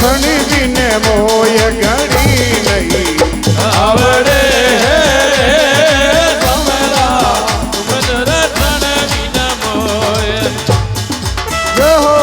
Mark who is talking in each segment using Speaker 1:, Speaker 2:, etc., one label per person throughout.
Speaker 1: દર્શની દિને મોય ઘડી નહીં આવડે હે સમરા
Speaker 2: तुम दर्शन बिना मोय
Speaker 1: જો હો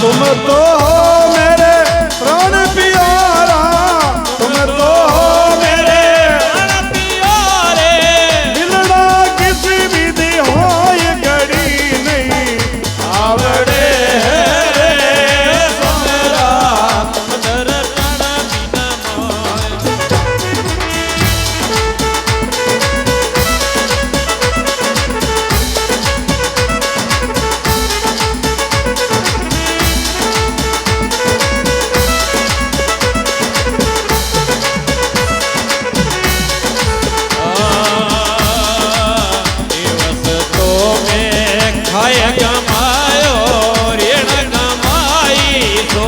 Speaker 1: तुम तो हो मेरे प्राण प्यारा तुम तो हो मेरे
Speaker 2: प्राण प्यारे
Speaker 1: मिलना किसी विधि हो ये घड़ी नहीं आवड़े है
Speaker 2: समरा तुम दर्शन बिना मोय દિવસ તો મેં ખાય કમાયો રેણ કમાઈ તો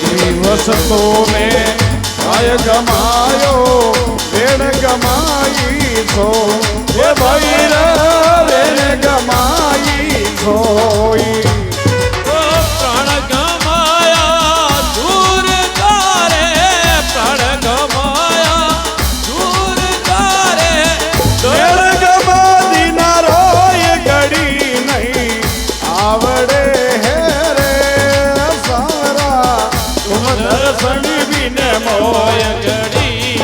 Speaker 1: દિવસ તો મેં કાય ગમાયો વેણ ગમાઈ છો એ ભાઈ વેણ ગમાઈ છો
Speaker 2: પ્રાણ ગમાયા દૂર તારે પ્રાણ ગમાયા દૂર તારે
Speaker 1: વેણ ગમાદી ના રોય ઘડી નહીં આવડે હે રે સારા તુમ દર્શન બિને મોય
Speaker 2: ઘડી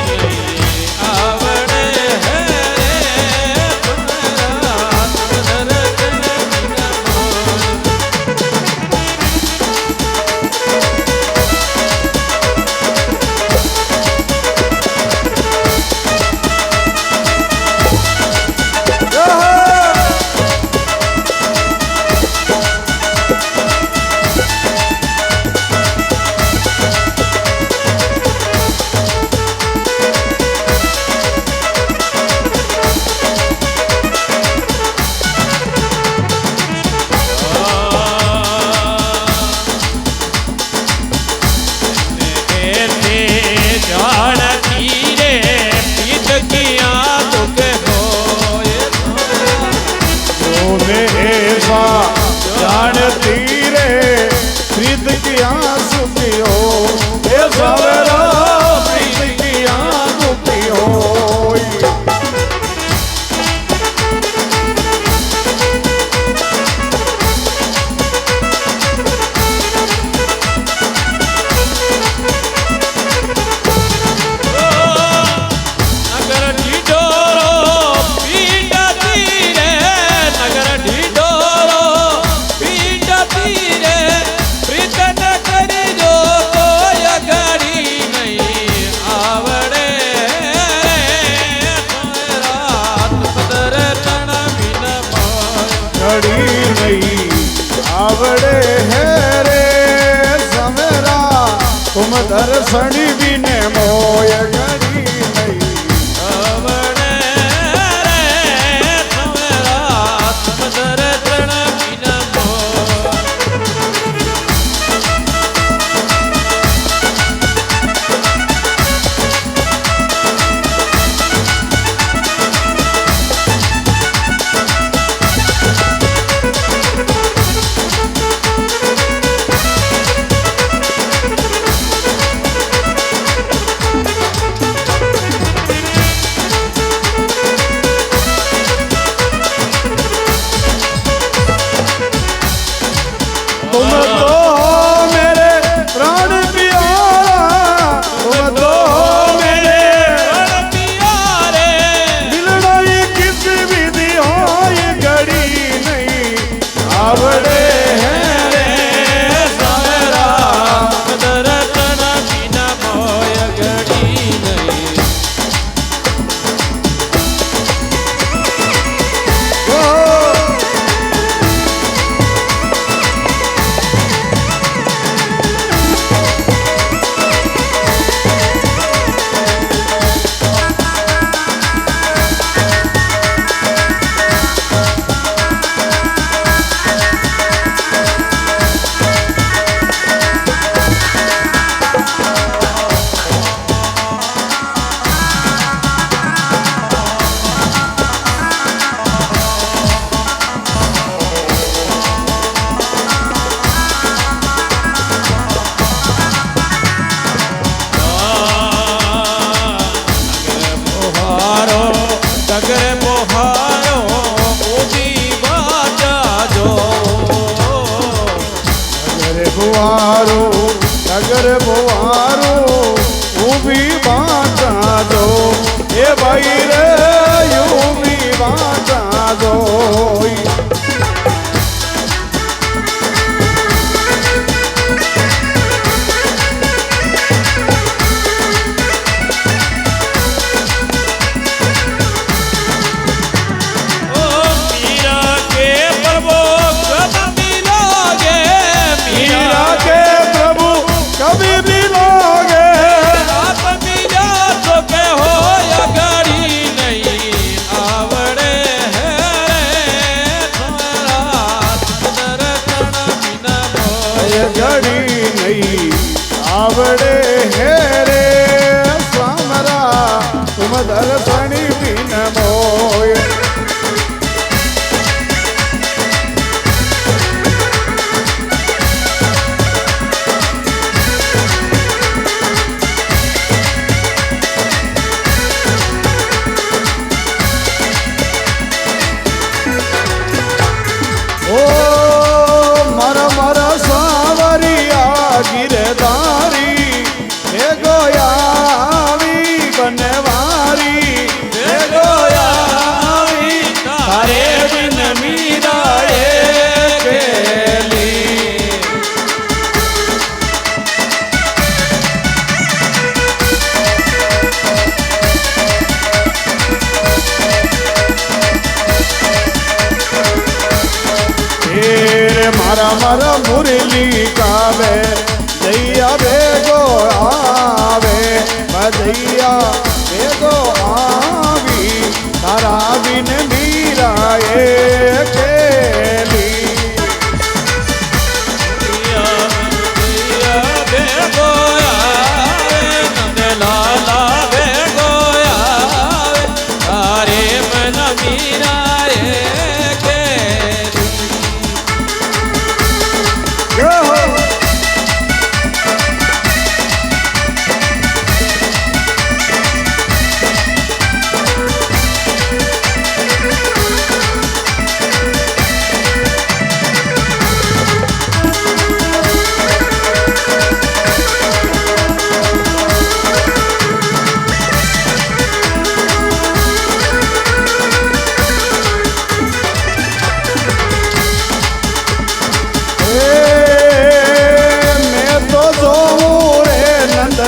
Speaker 2: આવડે હે રે તુમરા તુમ દર્શન બિના મોય
Speaker 1: जानती रे प्रीत की आंसू पियो ये सवेरा प्रीत की आंसू पियो
Speaker 2: નગર ઢીઢોરો પીંડા તીરે નગર ઢીઢોરો પીંડા તીરે પ્રીતન કરી જો કોઈ ઘડી નહીં આવડે રાત દર્શન બિન
Speaker 1: घड़ी नहीं आवड़े है रे सवेरा तुम दर्शन बिने मोय घड़ी नहीं
Speaker 2: આવડે રાત દર્શન બિન મોય
Speaker 1: ભુવારું નગર ભુવારું ઊભી વાંચા દો એ ભાઈ રે ઊભી વાંચા દો
Speaker 2: ओ मीरा के प्रभु कब मिलोगे
Speaker 1: मीरा के प्रभु कभी भी लोगे
Speaker 2: आप मिलो तो के हो या घड़ी नहीं आवड़े है तुम्हारा दर्शन बिना मोय
Speaker 1: ઘડી નહીં આવડે હે રે સ્વામરા તુમ દર્શની બિન મોય ઓ મર સાવરિયા ગિરધારી હે ગોયાવી બનવારી હે ગોયાવી તારે બિન મીરાએ કેલી મારા મુરલી કાવે દૈયા ભેગો આવે દૈયા ભેગો આવી તારા બિન મીરાએ કેલી
Speaker 2: ભેગો આવે નંદલાલા ભેગો આવે તારે મન મીરાએ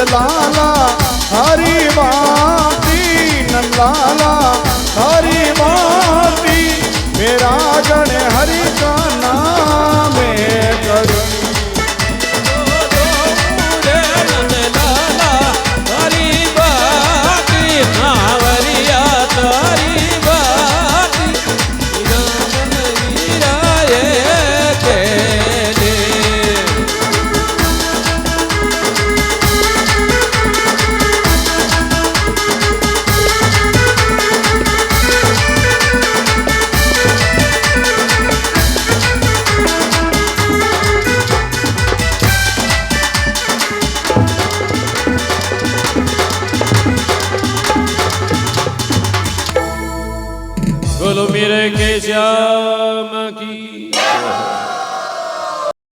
Speaker 1: લાલા હરી બાતી નંદલાલા હરી બાતી મેરા ગણ હરી કા નામે કરી
Speaker 2: बोलो मेरे के श्याम की